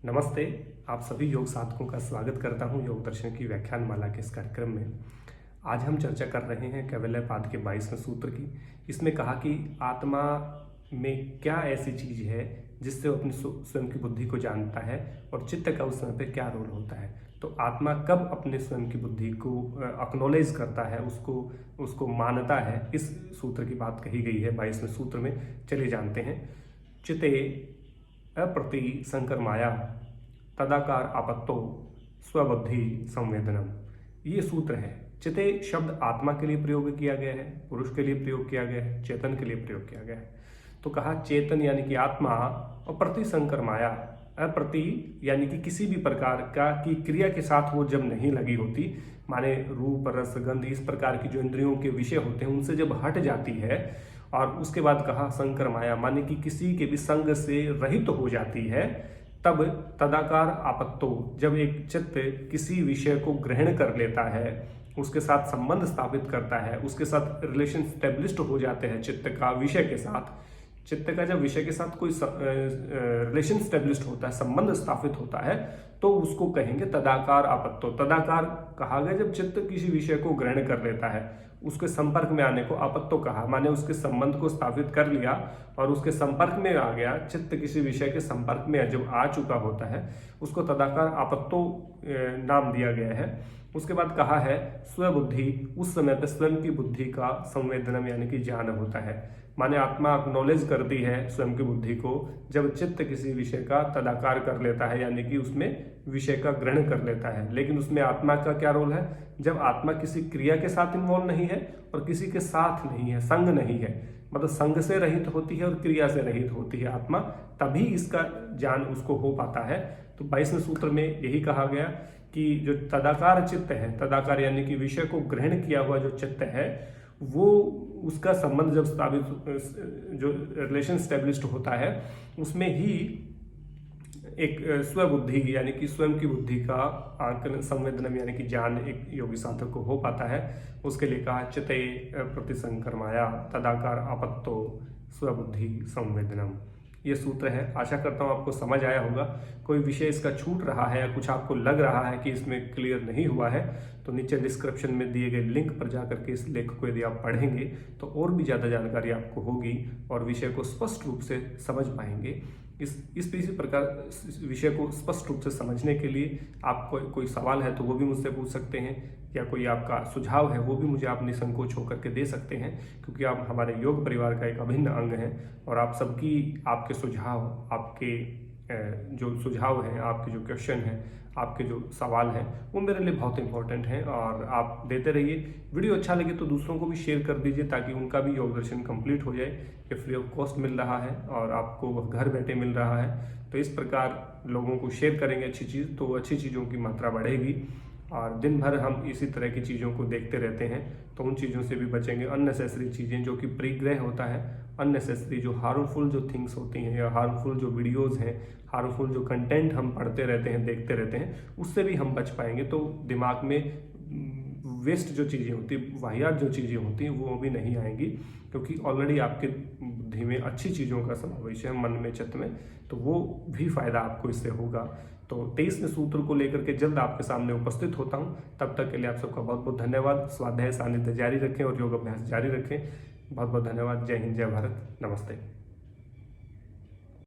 नमस्ते। आप सभी योग साधकों का स्वागत करता हूं योग दर्शन की व्याख्यान माला के इस कार्यक्रम में। आज हम चर्चा कर रहे हैं कैवल्यपाद के 22वें सूत्र की। इसमें कहा कि आत्मा में क्या ऐसी चीज है जिससे वो अपनी स्वयं की बुद्धि को जानता है और चित्त का उस समय पे क्या रोल होता है। तो आत्मा कब अपने स्वयं की बुद्धि को एक्नॉलेज करता है, उसको मानता है, इस सूत्र की बात कही गई है 22वें सूत्र में। चलिए जानते हैं। चिते अप्रति संकर माया तदाकार आपत्तो स्वबुद्धि संवेदनम, ये सूत्र है। चिते शब्द आत्मा के लिए प्रयोग किया गया है, पुरुष के लिए प्रयोग किया गया है, चेतन के लिए प्रयोग किया गया है। तो कहा चेतन यानी कि आत्मा और प्रति संकर माया, अप्रति यानी कि किसी भी प्रकार का की क्रिया के साथ वो जब नहीं लगी होती, माने रूप रस गंध इस प्रकार की जो इंद्रियों के विषय होते हैं उनसे जब हट जाती है, और उसके बाद कहा संकर माया माने कि किसी के भी संग से रहित हो जाती है, तब तदाकार आपत्तो, जब एक चित्त किसी विषय को ग्रहण कर लेता है, उसके साथ संबंध स्थापित करता है, उसके साथ रिलेशन स्टेब्लिश्ड हो जाते हैं चित्त का विषय के साथ। चित्त का जब विषय के साथ कोई रिलेशन स्टेब्लिश्ड होता है, संबंध स्थापित होता है, तो उसको कहेंगे तदाकार आपत्तो। तदाकार कहा गया जब चित्त किसी विषय को ग्रहण कर लेता है, उसके संपर्क में आने को आपत्तो कहा, माने उसके संबंध को स्थापित कर लिया और उसके संपर्क में आ गया। चित्त किसी विषय के संपर्क में जब आ चुका होता है, उसको तदाकार आपत्तो नाम दिया गया है। उसके बाद कहा है स्वबुद्धि, उस समय पे स्वयं की बुद्धि का संवेदनम यानी कि ज्ञान होता है, माने आत्मा एक्नॉलेज करती है स्वयं की बुद्धि को जब चित्त किसी विषय का तदाकार कर लेता है, यानी कि उसमें विषय का ग्रहण कर लेता है। लेकिन उसमें आत्मा का क्या रोल है? जब आत्मा किसी क्रिया के साथ इन्वॉल्व नहीं है और किसी के साथ नहीं है, संग नहीं है, मतलब संग से रहित होती है और क्रिया से रहित होती है आत्मा, तभी इसका ज्ञान उसको हो पाता है। तो 22वें सूत्र में यही कहा गया कि जो तदाकार चित्त है, तदाकार यानी कि विषय को ग्रहण किया हुआ जो चित्त है, वो उसका संबंध जब स्थापित, जो रिलेशन स्टेब्लिश्ड होता है, उसमें ही एक स्वबुद्धि यानी कि स्वयं की बुद्धि का आकलन संवेदनम यानी कि ज्ञान एक योगी साधक को हो पाता है। उसके लिए कहा चिते प्रतिसंकर माया तदाकार आपत्तो स्वबुद्धि संवेदनम, ये सूत्र है। आशा करता हूँ आपको समझ आया होगा। कोई विषय इसका छूट रहा है या कुछ आपको लग रहा है कि इसमें क्लियर नहीं हुआ है, तो नीचे डिस्क्रिप्शन में दिए गए लिंक पर जाकर के इस लेख को यदि आप पढ़ेंगे तो और भी ज़्यादा जानकारी आपको होगी और विषय को स्पष्ट रूप से समझ पाएंगे। इसी प्रकार विषय को स्पष्ट रूप से समझने के लिए आपको कोई सवाल है तो वो भी मुझसे पूछ सकते हैं, या कोई आपका सुझाव है वो भी मुझे आप निसंकोच होकर के दे सकते हैं, क्योंकि आप हमारे योग परिवार का एक अभिन्न अंग हैं। और आप सबकी आपके सुझाव, आपके जो सुझाव हैं, आपके जो क्वेश्चन हैं, आपके जो सवाल हैं, वो मेरे लिए बहुत इंपॉर्टेंट हैं और आप देते रहिए। वीडियो अच्छा लगे तो दूसरों को भी शेयर कर दीजिए ताकि उनका भी योग दर्शन कंप्लीट हो जाए। ये फ्री ऑफ कॉस्ट मिल रहा है और आपको घर बैठे मिल रहा है। तो इस प्रकार लोगों को शेयर करेंगे अच्छी चीज़, तो अच्छी चीज़ों की मात्रा बढ़ेगी। और दिन भर हम इसी तरह की चीज़ों को देखते रहते हैं तो उन चीज़ों से भी बचेंगे। अननेसेसरी चीज़ें जो कि परिग्रह होता है, अननेसेसरी जो हार्मफुल जो थिंग्स होती हैं या हार्मफुल जो वीडियोज़ हैं, हार्मफुल जो कंटेंट हम पढ़ते रहते हैं, देखते रहते हैं, उससे भी हम बच पाएंगे। तो दिमाग में वेस्ट जो चीज़ें होती, वाहियात जो चीज़ें होती हैं, वो भी नहीं आएंगी, क्योंकि ऑलरेडी आपके बुद्धि में अच्छी चीज़ों का समावेश है, मन में, चित्त में, तो वो भी फायदा आपको इससे होगा। तो 23वें सूत्र को लेकर के जल्द आपके सामने उपस्थित होता हूँ। तब तक के लिए आप सबका बहुत बहुत धन्यवाद। स्वाध्याय सानिध्य जारी रखें और योग अभ्यास जारी रखें। बहुत बहुत धन्यवाद। जय हिंद, जय भारत, नमस्ते।